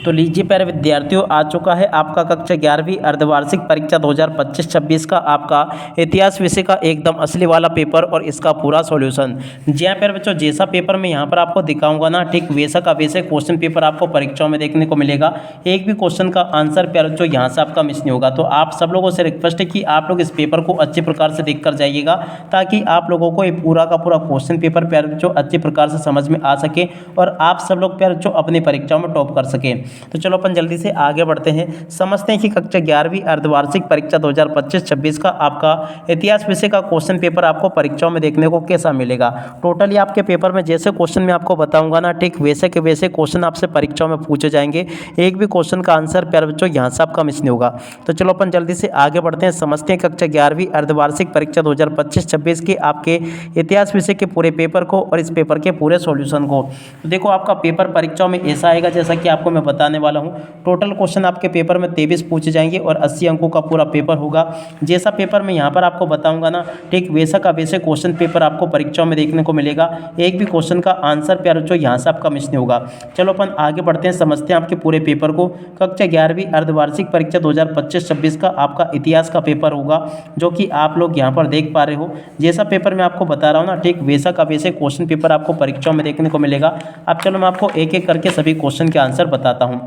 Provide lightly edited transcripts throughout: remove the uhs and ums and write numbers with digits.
तो लीजिए प्यारे विद्यार्थियों, आ चुका है आपका कक्षा 11वीं अर्धवार्षिक परीक्षा 2025-26 का आपका इतिहास विषय का एकदम असली वाला पेपर और इसका पूरा सॉल्यूशन। जी हाँ प्यारे बच्चों, जैसा पेपर मैं यहाँ पर आपको दिखाऊंगा ना, ठीक वैसा का वैसे क्वेश्चन पेपर आपको परीक्षाओं में देखने को मिलेगा। एक भी क्वेश्चन का आंसर प्यारे बच्चों यहाँ से आपका मिस नहीं होगा। तो आप सब लोगों से रिक्वेस्ट है कि आप लोग इस पेपर को अच्छे प्रकार से देख कर जाइएगा, ताकि आप लोगों को ये पूरा का पूरा क्वेश्चन पेपर प्यारे बच्चों अच्छे प्रकार से समझ में आ सके और आप सब लोग प्यारे बच्चों अपनी परीक्षाओं में टॉप कर सकें। तो चलो अपन जल्दी से आगे बढ़ते हैं, समझते हैं कि कक्षा 11वीं अर्धवार्षिक परीक्षा 2025-26 का आपका इतिहास विषय का क्वेश्चन पेपर आपको परीक्षाओं में देखने को कैसा मिलेगा। टोटली आपके पेपर में जैसे क्वेश्चन मैं आपको बताऊंगा ना, ठीक वैसे के वैसे क्वेश्चन आपसे परीक्षाओं में पूछे जाएंगे। एक भी क्वेश्चन का आंसर प्यारे बच्चों यहाँ से आपका मिस नहीं होगा। तो चलो अपन जल्दी से आगे बढ़ते हैं, समझते हैं कक्षा 11वीं अर्धवार्षिक परीक्षा 2025-26 के आपके इतिहास विषय के पूरे पेपर को और इस पेपर के पूरे सॉल्यूशन को। तो देखो आपका पेपर परीक्षाओं में ऐसा आएगा जैसा कि आपको मैं बताने वाला हूं। टोटल क्वेश्चन आपके पेपर में 23 पूछे जाएंगे और 80 अंकों का पूरा पेपर होगा। जैसा पेपर मैं यहां पर आपको बताऊंगा ना, ठीक वैसा का वैसे क्वेश्चन पेपर आपको परीक्षाओं में देखने को मिलेगा। एक भी क्वेश्चन का आंसर प्यारे बच्चों यहां से आपका मिस नहीं होगा। चलो अपन आगे बढ़ते हैं, समझते हैं आपके पूरे पेपर को। कक्षा 11वीं अर्धवार्षिक परीक्षा 2025-26 का आपका इतिहास का पेपर होगा, जो कि आप लोग यहाँ पर देख पा रहे हो। जैसा पेपर मैं आपको बता रहा हूँ ना, ठीक वैसा का वैसे क्वेश्चन पेपर आपको परीक्षाओं में देखने को मिलेगा। अब चलो मैं आपको एक एक करके सभी क्वेश्चन के आंसर बताता हूँ।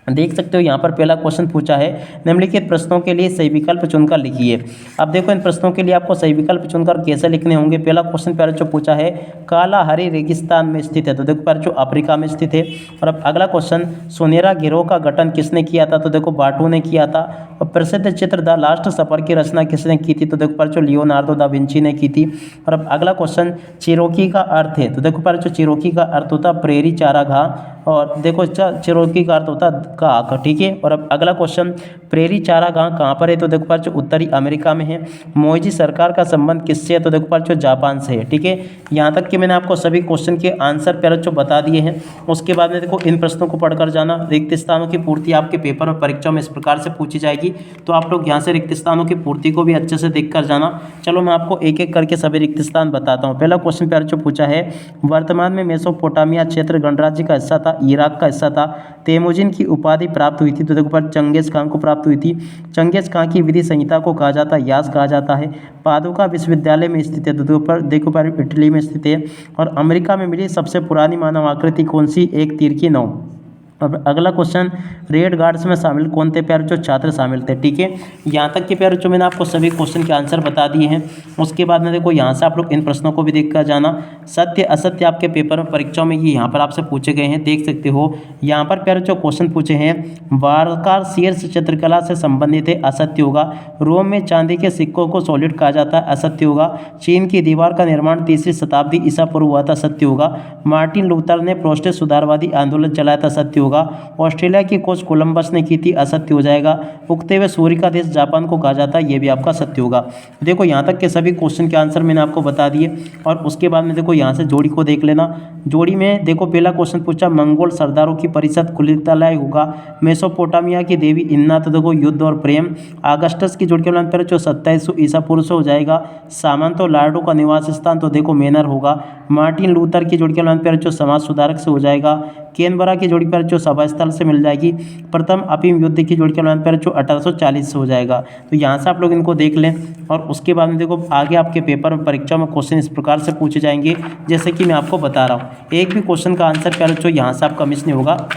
देख सकते हो यहाँ पर पहला क्वेश्चन पूछा है, निम्नलिखित प्रश्नों के लिए सही विकल्प चुनकर लिखिए। अब देखो इन प्रश्नों के लिए आपको सही विकल्प चुनकर कैसे लिखने होंगे। पहला क्वेश्चन प्यारे जो पूछा है, कालाहरी रेगिस्तान में स्थित है, तो देखो प्यारे जो अफ्रीका में स्थित है। और अब अगला क्वेश्चन, सुनहरा गिरोह का गठन किसने किया था, तो देखो बाटू ने किया था। और प्रसिद्ध चित्र द लास्ट सफर की रचना किसने की थी, तो देखो प्यारे जो लियोनार्दो दा विंची ने की थी। और अब अगला क्वेश्चन, चिरोकी का अर्थ है, तो देखो प्यारे जो चिरोकी का अर्थ होता प्रेरी चारागाह, और देखो चिरोकी का अर्थ होता काक, ठीक है। और अब अगला क्वेश्चन, प्रेरी चारागाह कहाँ पर है, तो देखो जो उत्तरी अमेरिका में है। मोइजी सरकार का संबंध किससे है, तो देखो जो जापान से है, ठीक है। यहाँ तक कि मैंने आपको सभी क्वेश्चन के आंसर प्यारे जो बता दिए हैं। उसके बाद में देखो इन प्रश्नों को पढ़कर जाना। रिक्त स्थानों की पूर्ति आपके पेपर में परीक्षा में इस प्रकार से पूछी जाएगी, तो आप लोग यहाँ से रिक्त स्थानों की पूर्ति को भी अच्छे से देख कर जाना। चलो मैं आपको एक एक करके सभी रिक्त स्थान बताता हूँ। पहला क्वेश्चन प्यारे जो पूछा है, वर्तमान में मेसोपोटामिया क्षेत्र गणराज्य का हिस्सा था, इराक का हिस्सा था। तेमुजिन की उपाधि प्राप्त हुई थी, तो देखो पर चंगेज खान को प्राप्त हुई थी। चंगेज खान की विधि संहिता को कहा जाता है यास कहा जाता है। पादुका विश्वविद्यालय में स्थित है, तो देखो पर इटली में स्थित है। और अमेरिका में मिली सबसे पुरानी मानव आकृति कौन सी, एक तीर की नाव। अब अगला क्वेश्चन, रेड गार्ड्स में शामिल कौन थे प्यारे जो छात्र शामिल थे, ठीक है। यहाँ तक के प्यारे जो मैंने आपको सभी क्वेश्चन के आंसर बता दिए हैं। उसके बाद में देखो यहाँ से आप लोग इन प्रश्नों को भी देख कर जाना। सत्य असत्य आपके पेपर में परीक्षाओं में ये यहाँ पर आपसे पूछे गए हैं, देख सकते हो। यहाँ पर प्यारे जो क्वेश्चन पूछे हैं, वारकार शीर्ष चित्रकला से संबंधित है, असत्य होगा। रोम में चांदी के सिक्कों को सॉलिड कहा जाता है, असत्य होगा। चीन की दीवार का निर्माण 3वीं शताब्दी ईसा पूर्व हुआ था, सत्य होगा। मार्टिन लूथर ने प्रोटेस्टेंट सुधारवादी आंदोलन चलाया था, सत्य होगा। ऑस्ट्रेलिया की खोज कोलंबस ने की थी, असत्य हो जाएगा। उगते हुए सूर्य का देश जापान को कहा जाता है, यह भी आपका सत्य होगा। देखो यहाँ तक के सभी क्वेश्चन के आंसर मैंने आपको बता दिए। और उसके बाद में देखो यहाँ से जोड़ी को देख लेना। जोड़ी में देखो पहला क्वेश्चन पूछा, मंगोल सरदारों की परिषद खुलितलय होगा। मेसोपोटामिया की देवी इन्ना, तो देखो युद्ध और प्रेम। अगस्टस की जोड़ी के नाम पर जो 2700 ईसा पूर्व से हो जाएगा। सामंतो लार्डो का निवास स्थान, तो देखो मैनर होगा। मार्टिन लूथर की जोड़ी के नाम पर जो समाज सुधारक से हो जाएगा। कैनबरा की जोड़ी पर जो सभा स्थल से मिल जाएगी। प्रथम अफीम युद्ध की जोड़ी के नाम पर जो 1840 से हो जाएगा। तो यहाँ से आप लोग इनको देख लें। और उसके बाद में देखो आगे आपके पेपर में परीक्षा में क्वेश्चन इस प्रकार से पूछे जाएंगे, जैसे कि मैं आपको बता रहा हूँ। एक भी क्वेश्चन का आंसर प्यारे जो यहाँ से आपका मिस नहीं होगा।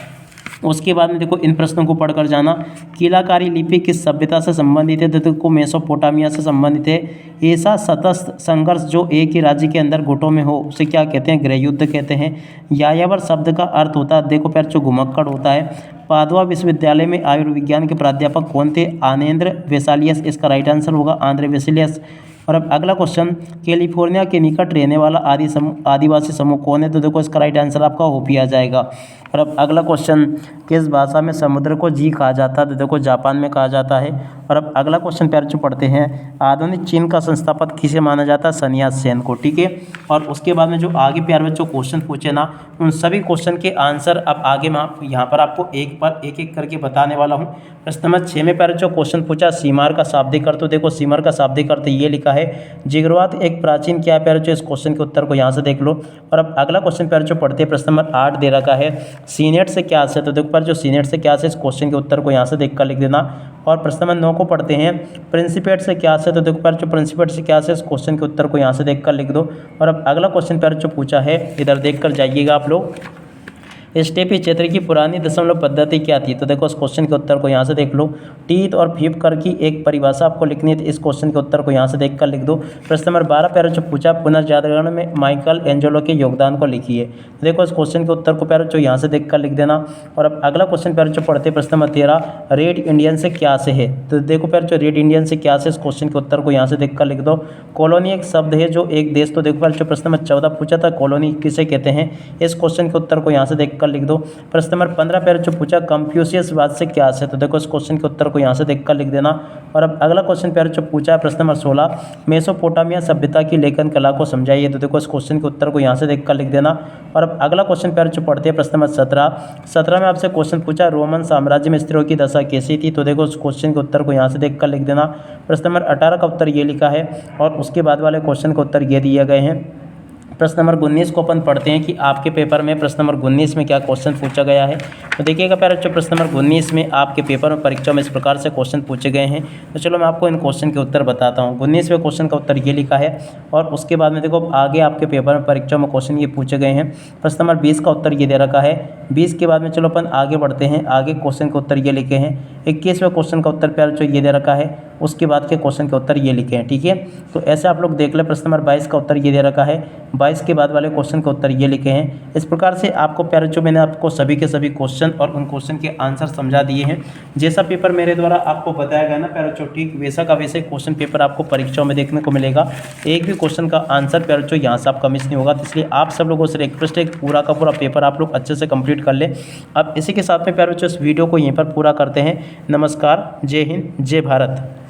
उसके बाद में देखो इन प्रश्नों को पढ़कर जाना। कीलाकारी लिपि किस सभ्यता से संबंधित है, तो देखो मेसोपोटामिया से संबंधित है। ऐसा सतत संघर्ष जो एक ही राज्य के अंदर गुटों में हो उसे क्या कहते हैं, गृह युद्ध कहते हैं। यायावर शब्द का अर्थ होता है, देखो पैर जो घुमक्कड़ होता है। पादुआ विश्वविद्यालय में आयुर्विज्ञान के प्राध्यापक कौन थे, आनेंद्र वेसालियस, इसका राइट आंसर होगा आंद्रे वेसालियस। और अब अगला क्वेश्चन, कैलिफोर्निया के निकट रहने वाला आदिवासी समूह कौन है, तो देखो इसका राइट आंसर आपका होपी आ जाएगा। और अब अगला क्वेश्चन, किस भाषा में समुद्र को जी कहा जाता है, तो देखो जापान में कहा जाता है। और अब अगला क्वेश्चन प्यारे जो पढ़ते हैं, आधुनिक चीन का संस्थापक किसे माना जाता है, sun यat-sen को, ठीक है। और उसके बाद में जो आगे प्यारे बच्चों क्वेश्चन पूछे ना, उन सभी क्वेश्चन के आंसर अब आगे मैं यहाँ पर आपको एक एक करके बताने वाला हूँ। प्रश्न नंबर 6 में प्यारे जो क्वेश्चन पूछा, सीमार का शाब्दिक अर्थ, तो देखो सीमार का शाब्दिक अर्थ ये लिखा है, जिगरवात एक प्राचीन क्या प्यारे जो, इस क्वेश्चन के उत्तर को यहाँ से देख लो। और अब अगला क्वेश्चन प्यारे जो पढ़ते हैं, प्रश्न नंबर 8 दे रखा है, सी नेट से क्या से, तो देखो पर जो सी नेट से क्या से, इस क्वेश्चन के उत्तर को यहाँ से देख कर लिख देना। और प्रश्न नंबर 9 को पढ़ते हैं, प्रिंसिपेट से क्या से, तो देखो पर जो प्रिंसिपेट से क्या से, इस क्वेश्चन के उत्तर को यहाँ से देख कर लिख दो। और अब अगला क्वेश्चन पर जो पूछा है, इधर देख कर जाइएगा आप लोग, स्टेपी क्षेत्र की पुरानी दशमलव पद्धति क्या थी, तो देखो इस क्वेश्चन के उत्तर को यहाँ से देख लो। टीथ और फीप कर की एक परिभाषा आपको लिखनी है, तो इस क्वेश्चन के उत्तर को यहाँ से देख कर लिख दो। प्रश्न नंबर 12 पैरा जो पूछा, पुनर्जागरण में माइकल एंजेलो के योगदान को लिखिए, तो देखो इस क्वेश्चन के उत्तर को पैरा जो यहाँ से देख कर लिख देना। और अब अगला क्वेश्चन पैरा जो पढ़ते प्रश्न नंबर 13, रेड इंडियन से क्या से है, तो देखो पैरा जो रेड इंडियन से क्या से, इस क्वेश्चन के उत्तर को यहाँ से देख कर लिख दो। कॉलोनी एक शब्द है जो एक देश, तो देखो पैरा जो प्रश्न नंबर 14 पूछा था, कॉलोनी किसे कहते हैं, इस क्वेश्चन के उत्तर को यहाँ से देख कर लिख दो। प्रश्न नंबर 15 पर जो पूछा, कंफ्यूशियसवाद से क्या से, तो देखो इस क्वेश्चन के उत्तर को यहाँ से देखकर लिख देना। और अब अगला क्वेश्चन पर जो पूछा है प्रश्न नंबर 16, मेसोपोटामिया सभ्यता की लेखन कला को समझाइए, तो देखो इस क्वेश्चन के उत्तर को यहाँ से देखकर लिख देना। और अब अगला क्वेश्चन पर जो पढ़ते हैं प्रश्न नंबर 17 में आपसे क्वेश्चन पूछा, रोमन साम्राज्य में स्त्रियों की दशा कैसी थी, तो देखो उस क्वेश्चन के उत्तर को यहाँ से देखकर लिख देना। प्रश्न नंबर 18 का उत्तर ये लिखा है और उसके बाद वाले क्वेश्चन के उत्तर ये दिए गए हैं। प्रश्न नंबर 19 को अपन पढ़ते हैं कि आपके पेपर में प्रश्न नंबर 19 में क्या क्वेश्चन पूछा गया है, तो देखिएगा प्यारे बच्चों, प्रश्न नंबर 19 में आपके पेपर में परीक्षा में इस प्रकार से क्वेश्चन पूछे गए हैं। तो चलो मैं आपको इन क्वेश्चन के उत्तर बताता हूँ। 19वें क्वेश्चन का उत्तर ये लिखा है और उसके बाद में देखो आगे आपके पेपर में परीक्षा में क्वेश्चन ये पूछे गए हैं। प्रश्न नंबर 20 का उत्तर ये दे रखा है। 20 के बाद में चलो अपन आगे बढ़ते हैं, आगे क्वेश्चन के उत्तर ये लिखे हैं। 21वें क्वेश्चन का उत्तर प्यारे बच्चों ये दे रखा है, उसके बाद के क्वेश्चन के उत्तर ये लिखे हैं, ठीक है। तो ऐसे आप लोग देख लें। प्रश्न नंबर 22 का उत्तर ये दे रखा है, 22 के बाद वाले क्वेश्चन के उत्तर ये लिखे हैं। इस प्रकार से आपको प्यारे बच्चों मैंने आपको सभी के सभी क्वेश्चन और उन क्वेश्चन के आंसर समझा दिए हैं। जैसा पेपर मेरे द्वारा आपको बताया गया ना प्यारे बच्चों, ठीक वैसा का वैसे क्वेश्चन पेपर आपको परीक्षाओं में देखने को मिलेगा। एक भी क्वेश्चन का आंसर प्यारे बच्चों यहाँ से आपका मिस नहीं होगा। तो इसलिए आप सब लोगों से रिक्वेस्ट है, पूरा का पूरा पेपर आप लोग अच्छे से कंप्लीट कर लें। अब इसी के साथ में प्यारे बच्चों इस वीडियो को यहीं पर पूरा करते हैं। नमस्कार, जय हिंद, जय भारत।